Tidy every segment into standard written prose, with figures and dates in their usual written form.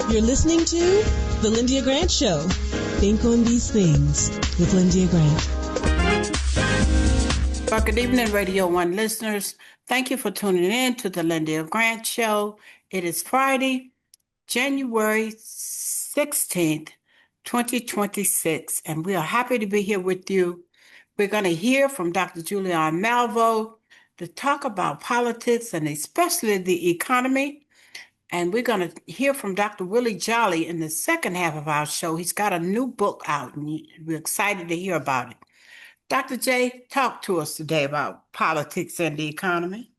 You're listening to The Lyndia Grant Show. Think on these things with Lyndia Grant. Well, good evening, Radio 1 listeners. Thank you for tuning in to The Lyndia Grant Show. It is Friday, January 16th, 2026, and we are happy to be here with you. We're going to hear from Dr. Julianne Malvo to talk about politics and especially the economy. And we're going to hear from Dr. Willie Jolley in the second half of our show. He's got a new book out, and we're excited to hear about it. Dr. J, talk to us today about politics and the economy.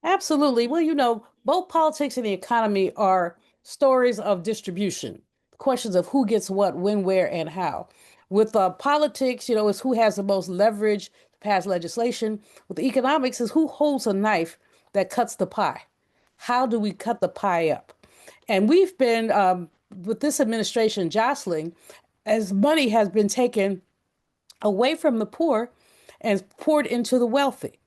Absolutely. Well, both politics and the economy are stories of distribution, questions of who gets what, when, where, and how. With politics, it's who has the most leverage to pass legislation. With economics, is who holds a knife that cuts the pie. How do we cut the pie up? And we've been, with this administration jostling, as money has been taken away from the poor and poured into the wealthy.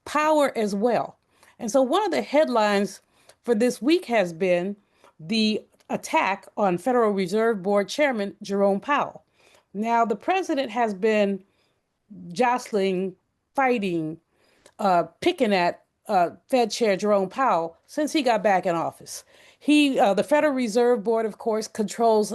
Power as well. And so one of the headlines for this week has been the attack on Federal Reserve Board Chairman Jerome Powell. Now, the president has been jostling, fighting, picking at Fed Chair Jerome Powell since he got back in office. The Federal Reserve Board, of course, controls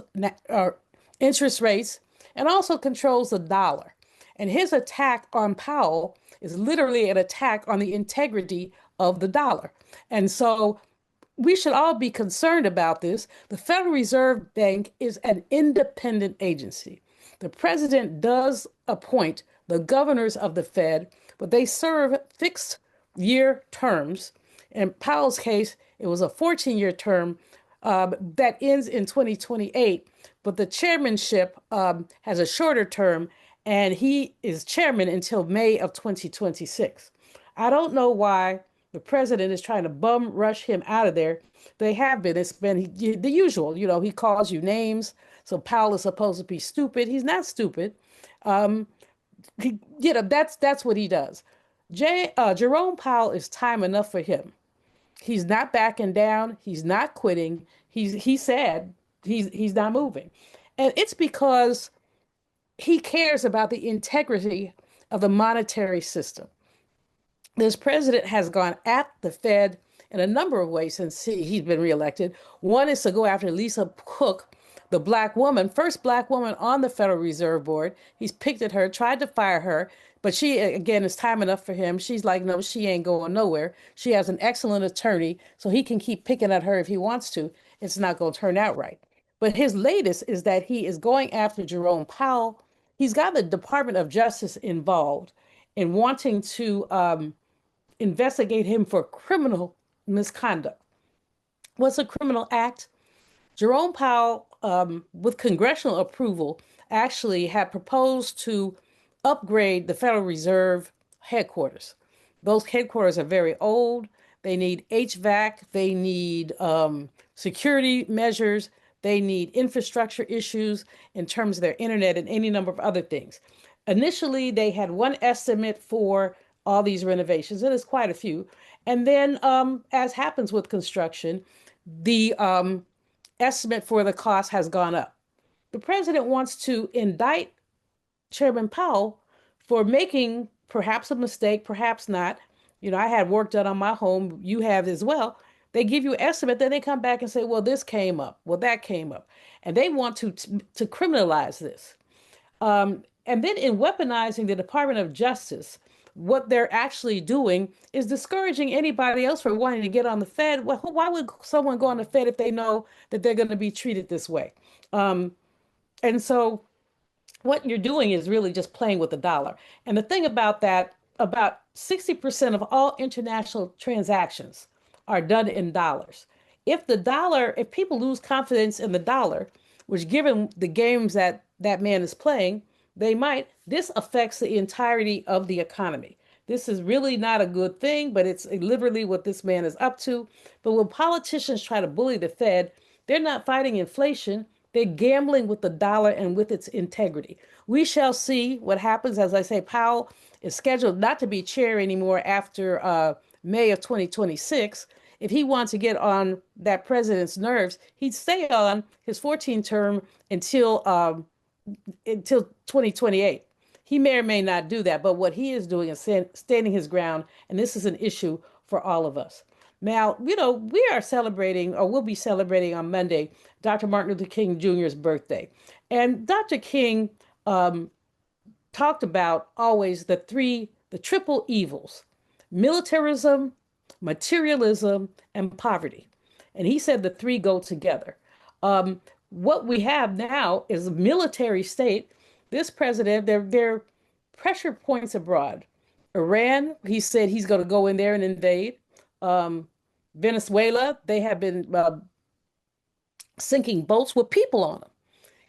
interest rates and also controls the dollar. And his attack on Powell is literally an attack on the integrity of the dollar. And so we should all be concerned about this. The Federal Reserve Bank is an independent agency. The president does appoint the governors of the Fed, but they serve fixed year terms. In Powell's case, it was a 14-year term that ends in 2028, but the chairmanship has a shorter term, and he is chairman until May of 2026. I don't know why the president is trying to bum rush him out of there. They have been. It's been the usual. He calls you names. So Powell is supposed to be stupid. He's not stupid. That's what he does. Jerome Powell is time enough for him. He's not backing down. He's not quitting. He said he's not moving. And it's because he cares about the integrity of the monetary system. This president has gone at the Fed in a number of ways since he's been reelected. One is to go after Lisa Cook, the first black woman on the Federal Reserve Board. He's picked at her, tried to fire her, but she, again, is time enough for him. She's like, no, she ain't going nowhere. She has an excellent attorney, so he can keep picking at her if he wants to. It's not going to turn out right. But his latest is that he is going after Jerome Powell. He's got the Department of Justice involved in wanting to investigate him for criminal misconduct. What's a criminal act? Jerome Powell, with congressional approval, actually had proposed to upgrade the Federal Reserve headquarters. Those headquarters are very old. They need HVAC. They need security measures. They need infrastructure issues in terms of their internet and any number of other things. Initially, they had one estimate for all these renovations, and it's quite a few. And then, as happens with construction, the estimate for the cost has gone up. The president wants to indict Chairman Powell for making perhaps a mistake, perhaps not. I had work done on my home. You have as well. They give you an estimate, then they come back and say, well, this came up. Well, that came up. And they want to criminalize this. And then in weaponizing the Department of Justice, what they're actually doing is discouraging anybody else from wanting to get on the Fed. Well, why would someone go on the Fed if they know that they're going to be treated this way? And so what you're doing is really just playing with the dollar. And the thing about that, about 60% of all international transactions are done in dollars. If people lose confidence in the dollar, which given the games that man is playing, this affects the entirety of the economy. This is really not a good thing, but it's literally what this man is up to. But when politicians try to bully the Fed, they're not fighting inflation. They're gambling with the dollar and with its integrity. We shall see what happens. As I say, Powell is scheduled not to be chair anymore after May of 2026. if he wants to get on that president's nerves, he'd stay on his 14th term until 2028. He may or may not do that, but what he is doing is standing his ground, and this is an issue for all of us. Now, we are celebrating, or we'll be celebrating on Monday, Dr. Martin Luther King Jr.'s birthday. And Dr. King talked about always the triple evils: militarism, materialism, and poverty. And he said the three go together. What we have now is a military state. This president, they're pressure points abroad. Iran, he said he's going to go in there and invade. Venezuela, they have been sinking boats with people on them,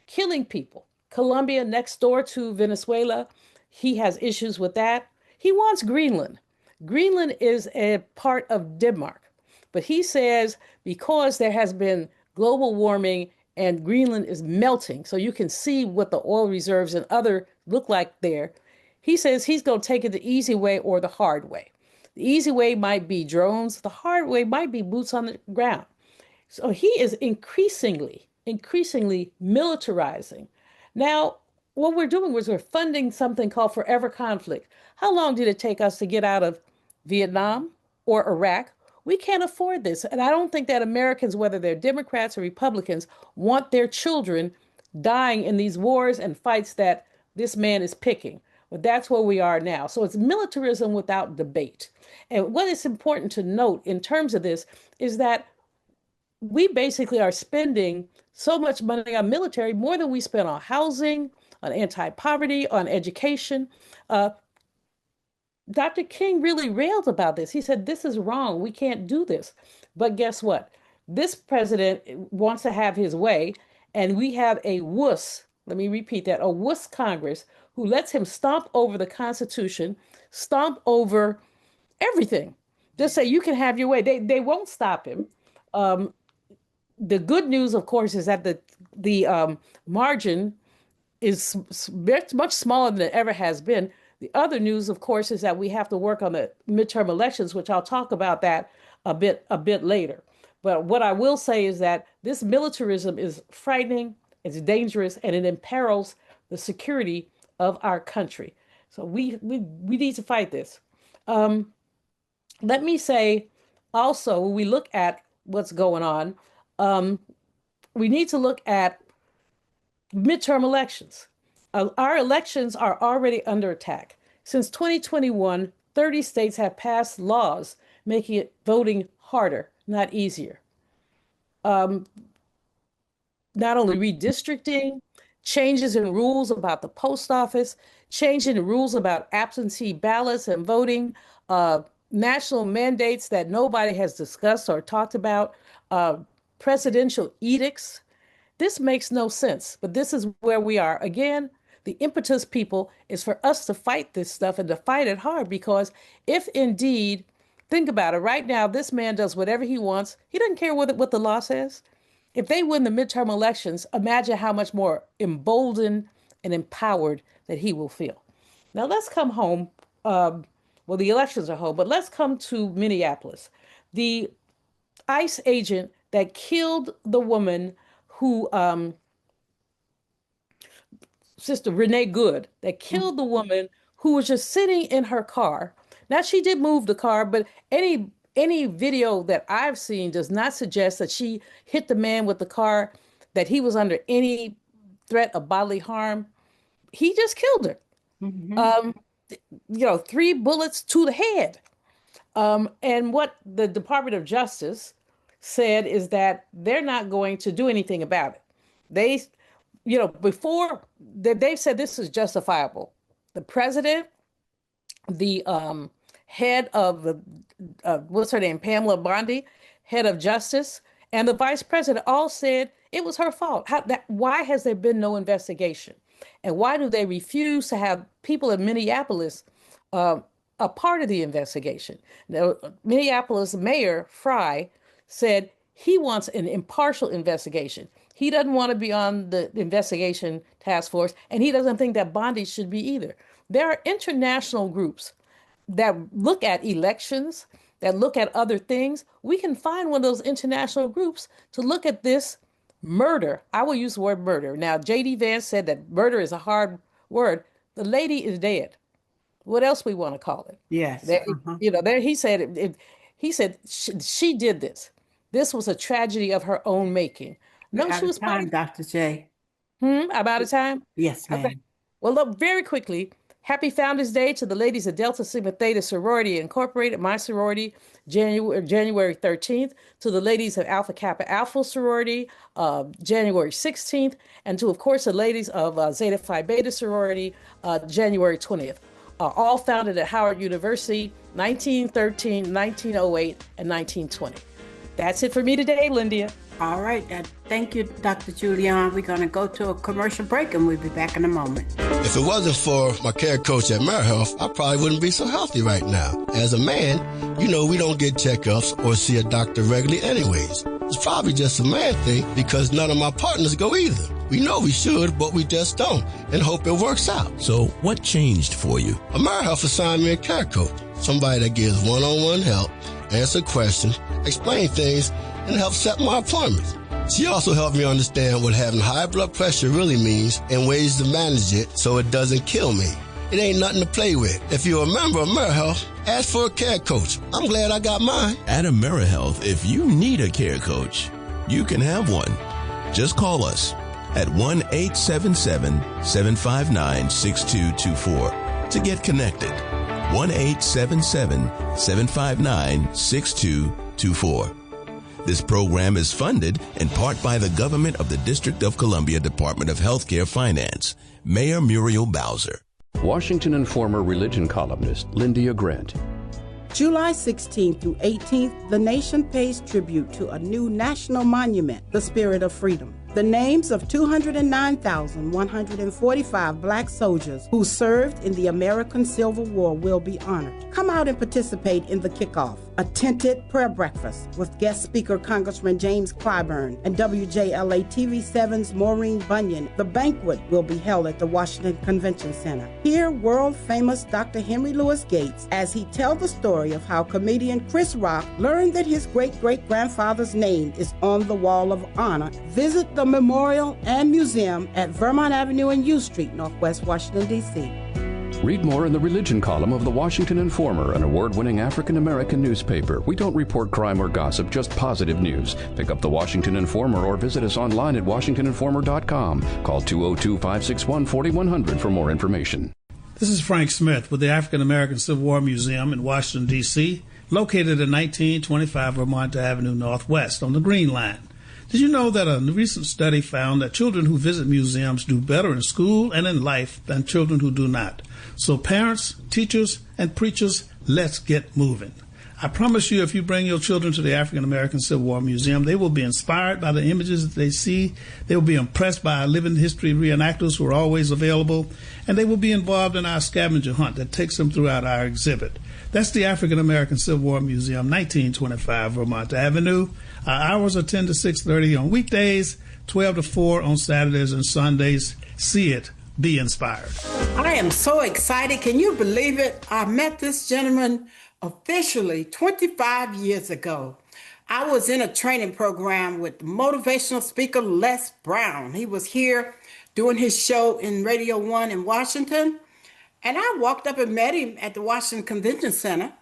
killing people. Colombia, next door to Venezuela, he has issues with that. He wants Greenland. Greenland is a part of Denmark, but he says because there has been global warming and Greenland is melting, so you can see what the oil reserves and other look like there. He says he's going to take it the easy way or the hard way. The easy way might be drones. The hard way might be boots on the ground. So he is increasingly militarizing. Now, what we're doing is we're funding something called forever conflict. How long did it take us to get out of Vietnam or Iraq? We can't afford this. And I don't think that Americans, whether they're Democrats or Republicans, want their children dying in these wars and fights that this man is picking. But that's where we are now. So it's militarism without debate. And what is important to note in terms of this is that we basically are spending so much money on military, more than we spend on housing, on anti-poverty, on education. Dr. King really railed about this. He said, this is wrong. We can't do this. But guess what? This president wants to have his way, and we have a wuss, let me repeat that, a wuss Congress who lets him stomp over the Constitution, stomp over everything. Just say, you can have your way. They won't stop him. The good news, of course, is that the margin is much smaller than it ever has been. The other news, of course, is that we have to work on the midterm elections, which I'll talk about that a bit later. But what I will say is that this militarism is frightening, it's dangerous, and it imperils the security of our country. So we need to fight this. Let me say also, when we look at what's going on, we need to look at midterm elections. Our elections are already under attack. Since 2021, 30 states have passed laws making it voting harder, not easier. Not only redistricting, changes in rules about the post office, changing the rules about absentee ballots and voting, national mandates that nobody has discussed or talked about, presidential edicts. This makes no sense, but this is where we are. Again, the impetus, people, is for us to fight this stuff and to fight it hard, because if indeed, think about it, right now, this man does whatever he wants. He doesn't care what the law says. If they win the midterm elections, imagine how much more emboldened and empowered that he will feel. Now let's come home. Well, the elections are home, but let's come to Minneapolis. The ICE agent that killed the woman who, Sister Renee Good, that killed the woman who was just sitting in her car. Now, she did move the car, but any video that I've seen does not suggest that she hit the man with the car, that he was under any threat of bodily harm. He just killed her. Mm-hmm. 3 bullets to the head. And what the Department of Justice said is that they're not going to do anything about it. They, before they've said this is justifiable. The president, the head of the, what's her name, Pamela Bondi, head of justice, and the vice president all said it was her fault. Why has there been no investigation? And why do they refuse to have people in Minneapolis a part of the investigation? Now, Minneapolis Mayor Fry said he wants an impartial investigation. He doesn't want to be on the investigation task force, and he doesn't think that Bondi should be either. There are international groups that look at elections, that look at other things, we can find one of those international groups to look at this murder. I will use the word murder. Now, J.D. Vance said that murder is a hard word. The lady is dead. What else we want to call it? Yes. There, there he said he said she did this. This was a tragedy of her own making. We're No, out she of was part time, of. Dr. J. I'm out of time. Yes, Okay. ma'am. Well, look, very quickly. Happy Founders Day to the ladies of Delta Sigma Theta Sorority Incorporated, my sorority, January 13th. To the ladies of Alpha Kappa Alpha Sorority, January 16th. And to, of course, the ladies of Zeta Phi Beta Sorority, January 20th. All founded at Howard University, 1913, 1908, and 1920. That's it for me today, Lyndia. All right. Thank you, Dr. Julian. We're going to go to a commercial break, and we'll be back in a moment. If it wasn't for my care coach at AmeriHealth, I probably wouldn't be so healthy right now. As a man, we don't get checkups or see a doctor regularly anyways. It's probably just a man thing because none of my partners go either. We know we should, but we just don't, and hope it works out. So what changed for you? AmeriHealth assigned me a care coach, somebody that gives one-on-one help, answer questions, explain things, and help set my appointments. She also helped me understand what having high blood pressure really means and ways to manage it so it doesn't kill me. It ain't nothing to play with. If you're a member of AmeriHealth, ask for a care coach. I'm glad I got mine. At AmeriHealth, if you need a care coach, you can have one. Just call us at 1-877-759-6224 to get connected. 1-877-759-6224. This program is funded in part by the government of the District of Columbia Department of Healthcare Finance. Mayor Muriel Bowser. Washington and former religion columnist Lyndia Grant. July 16th through 18th, the nation pays tribute to a new national monument, the Spirit of Freedom. The names of 209,145 black soldiers who served in the American Civil War will be honored. Come out and participate in the kickoff, a tented prayer breakfast with guest speaker Congressman James Clyburn and WJLA TV7's Maureen Bunyan. The banquet will be held at the Washington Convention Center. Hear world-famous Dr. Henry Louis Gates as he tells the story of how comedian Chris Rock learned that his great-great-grandfather's name is on the Wall of Honor. Visit the memorial and museum at Vermont Avenue and U Street, Northwest Washington, D.C. Read more in the religion column of the Washington Informer, an award-winning African-American newspaper. We don't report crime or gossip, just positive news. Pick up the Washington Informer or visit us online at washingtoninformer.com. Call 202-561-4100 for more information. This is Frank Smith with the African American Civil War Museum in Washington, D.C., located at 1925 Vermont Avenue Northwest on the Green Line. Did you know that a recent study found that children who visit museums do better in school and in life than children who do not? So parents, teachers, and preachers, let's get moving. I promise you, if you bring your children to the African American Civil War Museum, they will be inspired by the images that they see. They will be impressed by our living history reenactors who are always available, and they will be involved in our scavenger hunt that takes them throughout our exhibit. That's the African American Civil War Museum, 1925 Vermont Avenue. Our hours are 10 to 6:30 on weekdays, 12 to 4 on Saturdays and Sundays. See it. Be inspired. I am so excited. Can you believe it? I met this gentleman officially 25 years ago. I was in a training program with motivational speaker Les Brown. He was here doing his show in Radio 1 in Washington. And I walked up and met him at the Washington Convention Center.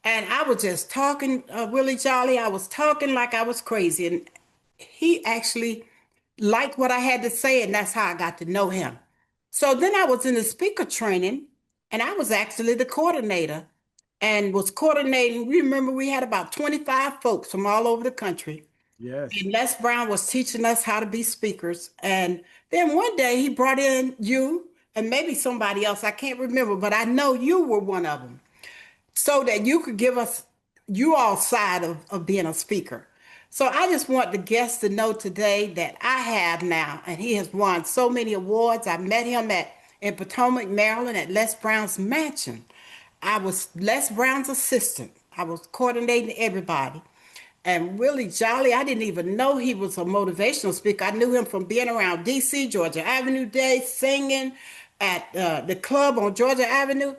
And I was just talking, Willie Jolley. I was talking like I was crazy. And he actually liked what I had to say. And that's how I got to know him. So then I was in the speaker training. And I was actually the coordinator and was coordinating. Remember, we had about 25 folks from all over the country. Yes. And Les Brown was teaching us how to be speakers. And then one day he brought in you and maybe somebody else. I can't remember, but I know you were one of them, so that you could give us you all side of being a speaker. So I just want the guests to know today that I have now, and he has won so many awards. I met him in Potomac, Maryland at Les Brown's mansion. I was Les Brown's assistant. I was coordinating everybody. And Willie Jolley, I didn't even know he was a motivational speaker. I knew him from being around D.C., Georgia Avenue Day, singing at the club on Georgia Avenue.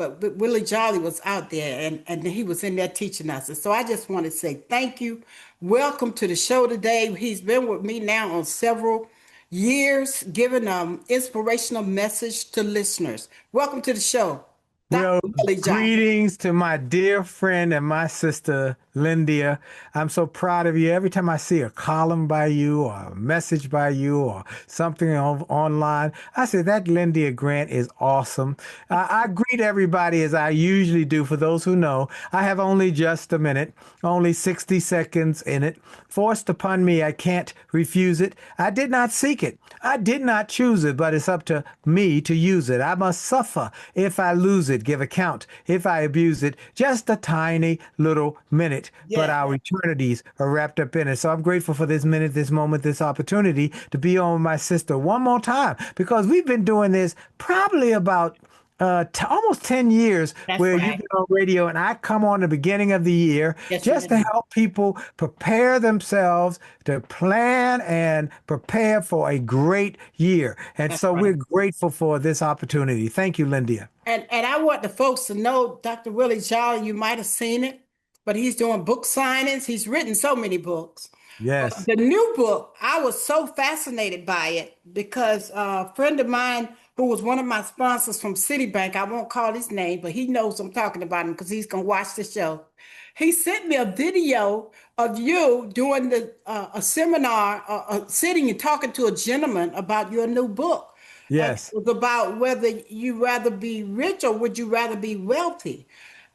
but Willie Jolley was out there, and he was in there teaching us. And so I just want to say thank you. Welcome to the show today. He's been with me now on several years, giving inspirational message to listeners. Welcome to the show, Well, Dr. Willie Jolley. greetings to my dear friend and my sister, Lyndia. I'm so proud of you. Every time I see a column by you or a message by you or something online, I say that Lyndia Grant is awesome. I greet everybody as I usually do. For those who know, I have only just a minute, only 60 seconds in it. Forced upon me, I can't refuse it. I did not seek it. I did not choose it, but it's up to me to use it. I must suffer if I lose it, give account if I abuse it. Just a tiny little minute, but our eternities are wrapped up in it. So I'm grateful for this minute, this moment, this opportunity to be on with my sister one more time, because we've been doing this probably about almost 10 years. That's where right. you've been on radio and I come on the beginning of the year just to help people prepare themselves to plan and prepare for a great year. And so we're grateful for this opportunity. Thank you, Lyndia. And I want the folks to know, Dr. Willie Jolley, you might have seen it, but he's doing book signings. He's written so many books. Yes. The new book, I was so fascinated by it because a friend of mine who was one of my sponsors from Citibank, I won't call his name, but he knows I'm talking about him because he's going to watch the show. He sent me a video of you doing a seminar, sitting and talking to a gentleman about your new book. Yes. And it was about whether you rather be rich or would you rather be wealthy.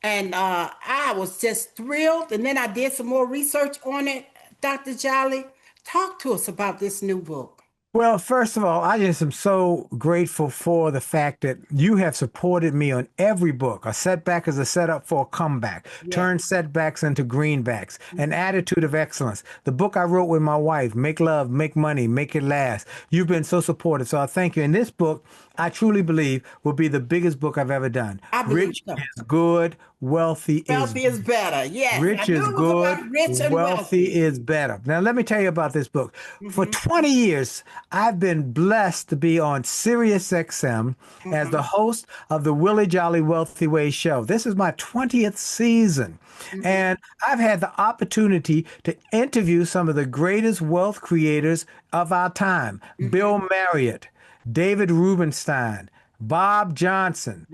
And I was just thrilled. And then I did some more research on it. Dr. Jolley, talk to us about this new book. Well, first of all, I just am so grateful for the fact that you have supported me on every book. A setback is a setup for a comeback. Turn setbacks into greenbacks. An attitude of excellence. The book I wrote with my wife, Make Love, Make Money, Make It Last. You've been so supportive, so I thank you. And this book, I truly believe, will be the biggest book I've ever done. Rich is good, wealthy is better. Yes. Rich is good, rich and wealthy is better. Now, let me tell you about this book. For 20 years, I've been blessed to be on Sirius XM as the host of the Willie Jolley Wealthy Way show. This is my 20th season. And I've had the opportunity to interview some of the greatest wealth creators of our time. Bill Marriott, David Rubenstein, Bob Johnson,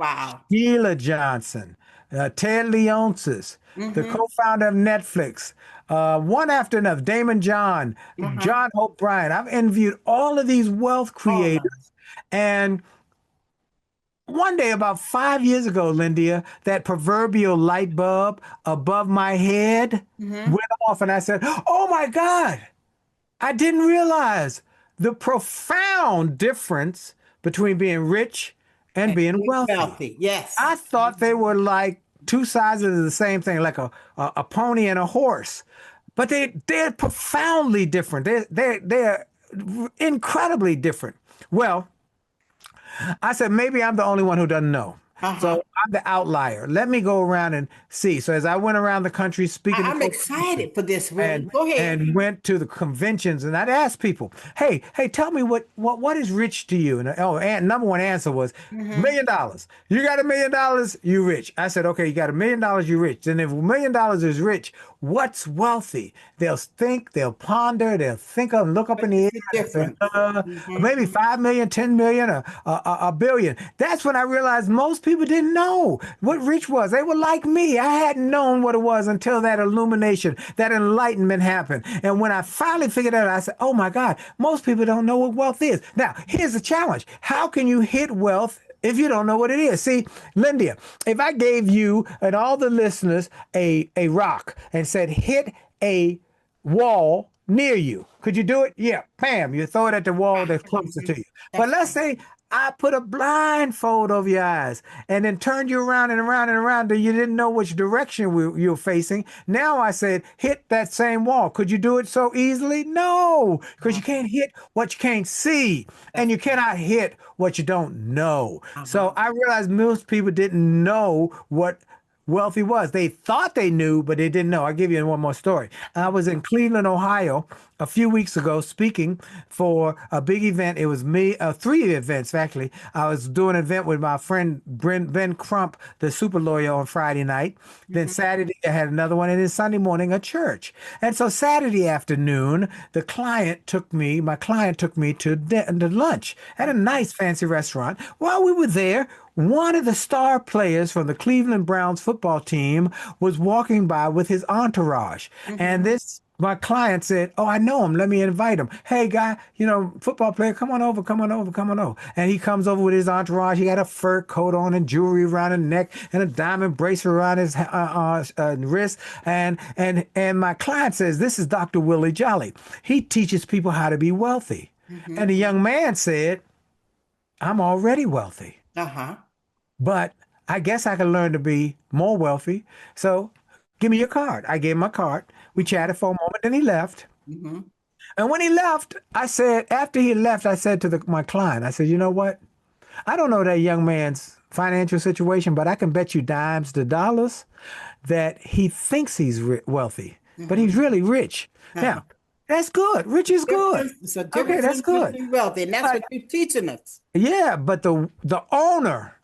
Sheila Johnson, Ted Leonsis, the co-founder of Netflix, one after another, Damon John, John Hope Bryan. I've interviewed all of these wealth creators. And one day, about 5 years ago, Lyndia, that proverbial light bulb above my head went off, and I said, oh my God, I didn't realize the profound difference between being rich and being wealthy. Yes. I thought they were like two sides of the same thing, like a pony and a horse. But they're profoundly different. They're incredibly different. Well, I said, maybe I'm the only one who doesn't know. So I'm the outlier. Let me go around and see. So as I went around the country speaking, I'm excited for this. Willie. Go ahead. And went to the conventions, and I'd ask people, "Hey, tell me what is rich to you?" And number one answer was $1 million. You got $1 million, you rich. I said, okay, you got $1 million, you rich. And if $1 million is rich, what's wealthy? They'll think, they'll ponder, they'll think of, look up in the air. Maybe 5 million, 10 million, or a billion. That's when I realized most people didn't know what rich was. They were like me. I hadn't known what it was until that illumination, that enlightenment happened. And when I finally figured it out, I said, oh my God, most people don't know what wealth is. Now, here's the challenge. How can you hit wealth if you don't know what it is? See, Lyndia, if I gave you and all the listeners a rock and said, hit a wall near you, could you do it? Yeah, bam, you throw it at the wall that's closer to you. But let's say I put a blindfold over your eyes and then turned you around and around and around, and you didn't know which direction you were facing. Now I said, hit that same wall. Could you do it so easily? No, because you can't hit what you can't see, and you cannot hit what you don't know. So I realized most people didn't know what wealthy was. They thought they knew, but they didn't know. I'll give you one more story. I was in Cleveland, Ohio, a few weeks ago speaking for a big event. It was me, 3 events actually. I was doing an event with my friend Ben Crump, the super lawyer, on Friday night. Then Saturday I had another one, and then Sunday morning a church. And so Saturday afternoon, my client took me to lunch at a nice fancy restaurant. While we were there, one of the star players from the Cleveland Browns football team was walking by with his entourage. And my client said, "Oh, I know him. Let me invite him. Hey, guy, football player, come on over. And he comes over with his entourage. He got a fur coat on and jewelry around his neck and a diamond bracelet around his wrist. And my client says, "This is Dr. Willie Jolley. He teaches people how to be wealthy." And the young man said, "I'm already wealthy. But I guess I can learn to be more wealthy. So give me your card." I gave him my card. We chatted for a moment, and he left. And when he left, after he left, I said to my client, I said, "You know what? I don't know that young man's financial situation, but I can bet you dimes to dollars that he thinks he's wealthy, but he's really rich." Now, that's good. Rich is good. Okay, that's good. Wealthy, and that's what you're teaching us. Yeah, but the owner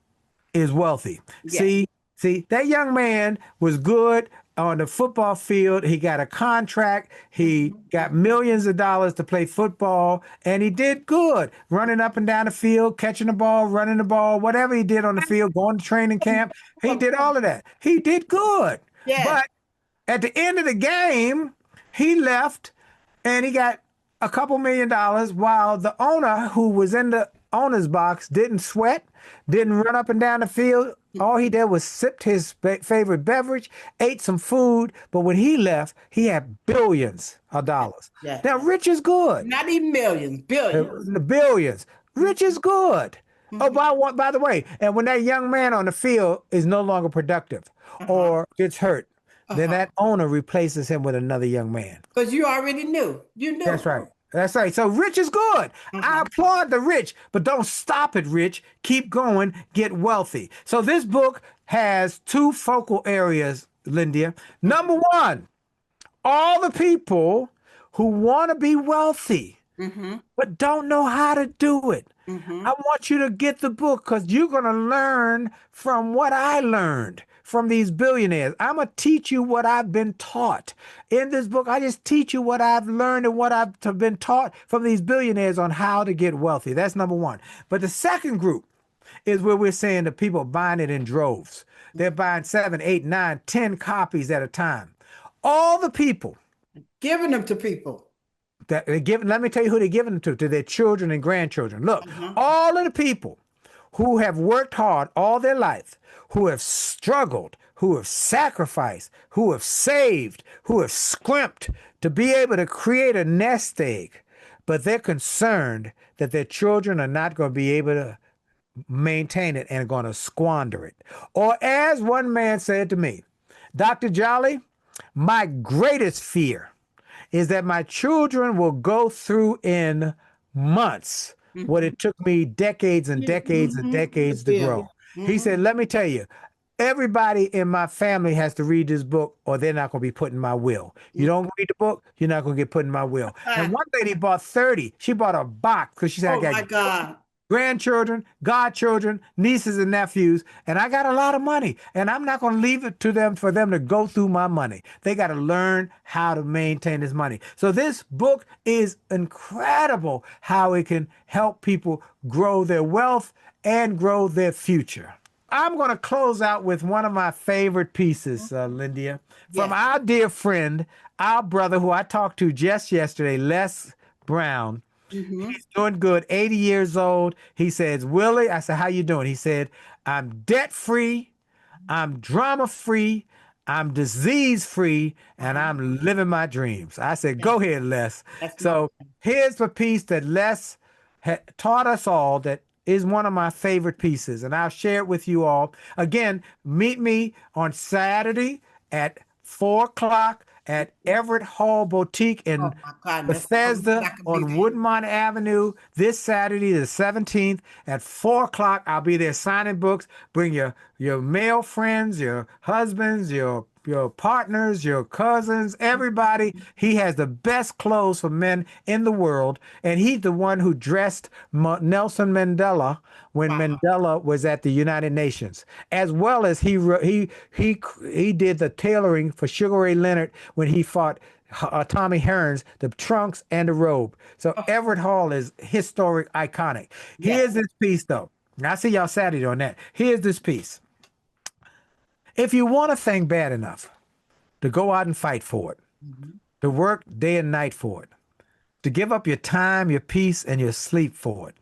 is wealthy. Yeah. See, that young man was good on the football field. He got a contract. He got millions of dollars to play football, and he did good running up and down the field, catching the ball, running the ball, whatever he did on the field, going to training camp. He did all of that. He did good. Yeah. But at the end of the game, he left, and he got a couple $1 million, while the owner, who was in the owner's box, didn't sweat, didn't run up and down the field. All he did was sipped his favorite beverage, ate some food, but when he left, he had billions of dollars. Yeah. Now, rich is good. Not even millions, billions. The billions. Rich is good. Oh, by the way, and when that young man on the field is no longer productive or gets hurt, then that owner replaces him with another young man. Because you already knew. You knew. That's right. That's right. So rich is good. I applaud the rich, but don't stop at rich. Keep going. Get wealthy. So this book has 2 focal areas, Lyndia. Number 1, all the people who want to be wealthy, but don't know how to do it. I want you to get the book, because you're going to learn from what I learned from these billionaires. I'm going to teach you what I've been taught. In this book, I just teach you what I've learned and what I've been taught from these billionaires on how to get wealthy. That's number 1. But the second group is where we're saying the people buying it in droves. They're buying 7, 8, 9, 10 copies at a time. All the people. Giving them to people. That they give, let me tell you who they're giving them to their children and grandchildren. Look, all of the people who have worked hard all their life, who have struggled, who have sacrificed, who have saved, who have scrimped to be able to create a nest egg, but they're concerned that their children are not going to be able to maintain it and are going to squander it. Or as one man said to me, "Dr. Jolley, my greatest fear is that my children will go through in months what it took me decades and decades and decades to grow." He said, "Let me tell you, everybody in my family has to read this book, or they're not going to be put in my will. You don't read the book, you're not going to get put in my will." And one lady bought 30. She bought a box because she said, "I got my God. grandchildren, godchildren, nieces and nephews, and I got a lot of money, and I'm not going to leave it to them for them to go through my money. They got to learn how to maintain this money." So this book is incredible, how it can help people grow their wealth and grow their future. I'm going to close out with one of my favorite pieces, Lyndia, from our dear friend, our brother who I talked to just yesterday, Les Brown. He's doing good, 80 years old. He says, "Willie," I said, "How you doing?" He said, "I'm debt-free, I'm drama-free, I'm disease-free, and I'm living my dreams." I said, "Go ahead, Les." So here's the piece that Les taught us all that is one of my favorite pieces, and I'll share it with you all. Again, meet me on Saturday at 4 o'clock at Everett Hall Boutique in Bethesda on Woodmont Avenue this Saturday, the 17th at 4 o'clock. I'll be there signing books. Bring your male friends, your husbands, your your partners, your cousins, everybody. He has the best clothes for men in the world, and he's the one who dressed Nelson Mandela when Mandela was at the United Nations, as well as he did the tailoring for Sugar Ray Leonard when he fought Tommy Hearns, the trunks and the robe. So Everett Hall is historic, iconic. Here's this piece, though. Now, I see y'all Saturday on that. Here's this piece. If you want a thing bad enough to go out and fight for it, to work day and night for it, to give up your time, your peace, and your sleep for it,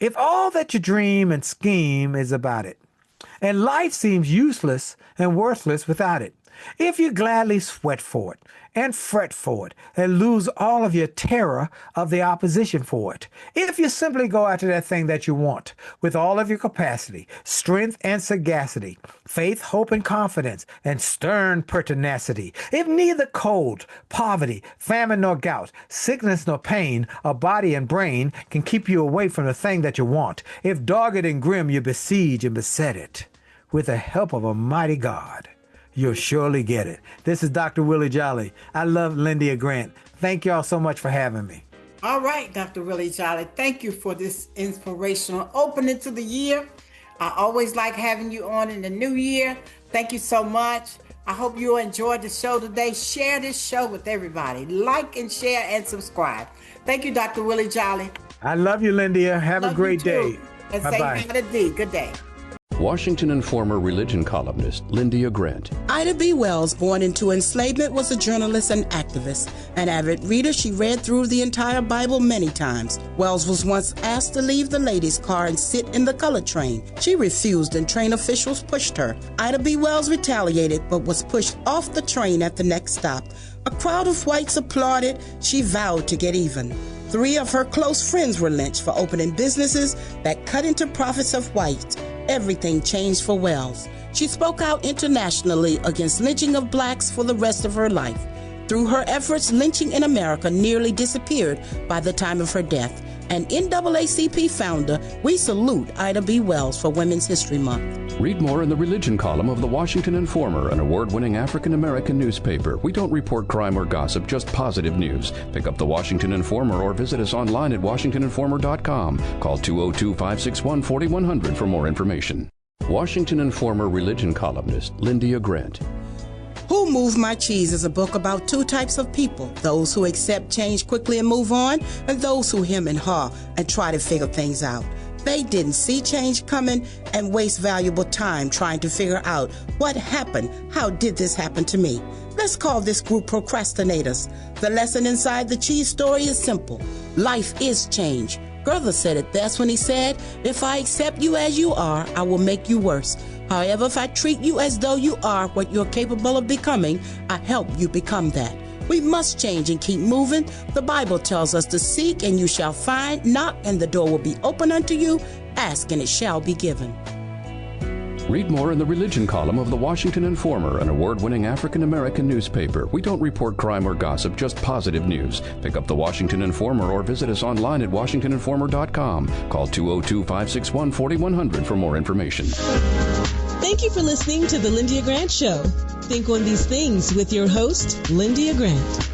if all that you dream and scheme is about it, and life seems useless and worthless without it, if you gladly sweat for it and fret for it and lose all of your terror of the opposition for it, if you simply go after that thing that you want with all of your capacity, strength and sagacity, faith, hope and confidence, and stern pertinacity, if neither cold, poverty, famine nor gout, sickness nor pain, or body and brain can keep you away from the thing that you want, if dogged and grim you besiege and beset it, with the help of a mighty God, you'll surely get it. This is Dr. Willie Jolley. I love Lyndia Grant. Thank y'all so much for having me. All right, Dr. Willie Jolley. Thank you for this inspirational opening to the year. I always like having you on in the new year. Thank you so much. I hope you enjoyed the show today. Share this show with everybody. Like and share and subscribe. Thank you, Dr. Willie Jolley. I love you, Lyndia. Have a great day. And Bye-bye. say good day. Washington and former religion columnist Lyndia Grant. Ida B. Wells, born into enslavement, was a journalist and activist. An avid reader, she read through the entire Bible many times. Wells was once asked to leave the ladies' car and sit in the colored train. She refused and train officials pushed her. Ida B. Wells retaliated but was pushed off the train at the next stop. A crowd of whites applauded. She vowed to get even. 3 of her close friends were lynched for opening businesses that cut into profits of whites. Everything changed for Wells. She spoke out internationally against lynching of blacks for the rest of her life. Through her efforts, lynching in America nearly disappeared by the time of her death. An NAACP founder, we salute Ida B. Wells for Women's History Month. Read more in the religion column of the Washington Informer, an award-winning African-American newspaper. We don't report crime or gossip, just positive news. Pick up the Washington Informer or visit us online at WashingtonInformer.com. Call 202-561-4100 for more information. Washington Informer religion columnist Lyndia Grant. Who Moved My Cheese is a book about 2 types of people, those who accept change quickly and move on, and those who hem and haw and try to figure things out. They didn't see change coming and waste valuable time trying to figure out what happened. How did this happen to me? Let's call this group procrastinators. The lesson inside the cheese story is simple. Life is change. Goethe said it best when he said, "If I accept you as you are, I will make you worse. However, if I treat you as though you are what you're capable of becoming, I help you become that." We must change and keep moving. The Bible tells us to seek and you shall find, knock and the door will be open unto you, ask and it shall be given. Read more in the religion column of the Washington Informer, an award-winning African-American newspaper. We don't report crime or gossip, just positive news. Pick up the Washington Informer or visit us online at WashingtonInformer.com. Call 202-561-4100 for more information. Thank you for listening to The Lyndia Grant Show. Think on these things with your host, Lyndia Grant.